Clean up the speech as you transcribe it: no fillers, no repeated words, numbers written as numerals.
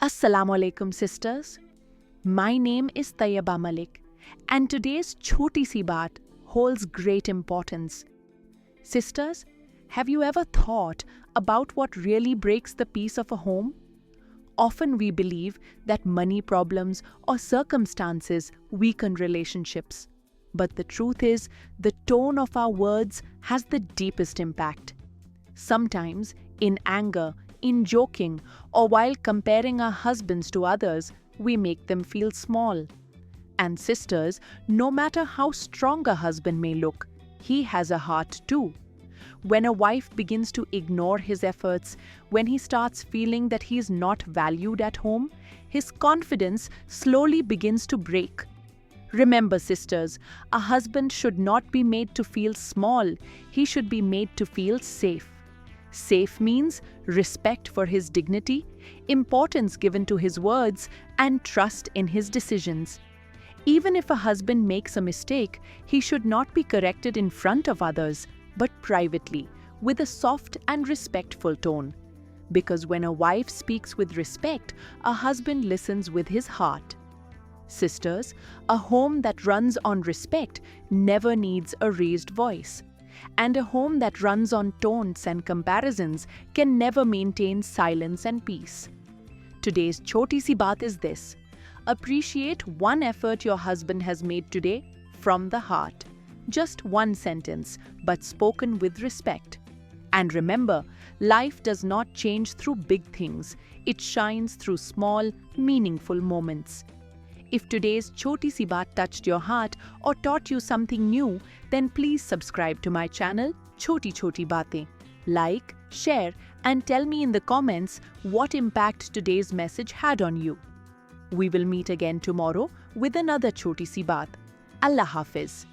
Assalamu alaikum sisters. My name is Tayyaba Malik and today's Chotti Si Baat holds great importance. Sisters, have you ever thought about what really breaks the peace of a home? Often we believe that money problems or circumstances weaken relationships. But the truth is, the tone of our words has the deepest impact. Sometimes, in anger, in joking, or while comparing our husbands to others, we make them feel small. And sisters, no matter how strong a husband may look, he has a heart too. When a wife begins to ignore his efforts, when he starts feeling that he is not valued at home, his confidence slowly begins to break. Remember, sisters, a husband should not be made to feel small, he should be made to feel safe. Safe means respect for his dignity, importance given to his words, and trust in his decisions. Even if a husband makes a mistake, he should not be corrected in front of others, but privately, with a soft and respectful tone. Because when a wife speaks with respect, a husband listens with his heart. Sisters, a home that runs on respect never needs a raised voice. And a home that runs on taunts and comparisons can never maintain silence and peace. Today's Chotti Si Baat is this. Appreciate one effort your husband has made today from the heart. Just one sentence, but spoken with respect. And remember, life does not change through big things. It shines through small, meaningful moments. If today's Chotti Si Baat touched your heart or taught you something new, then please subscribe to my channel, Chotte Chotte Baatain. Like, share, and tell me in the comments what impact today's message had on you. We will meet again tomorrow with another Chotti Si Baat. Allah Hafiz.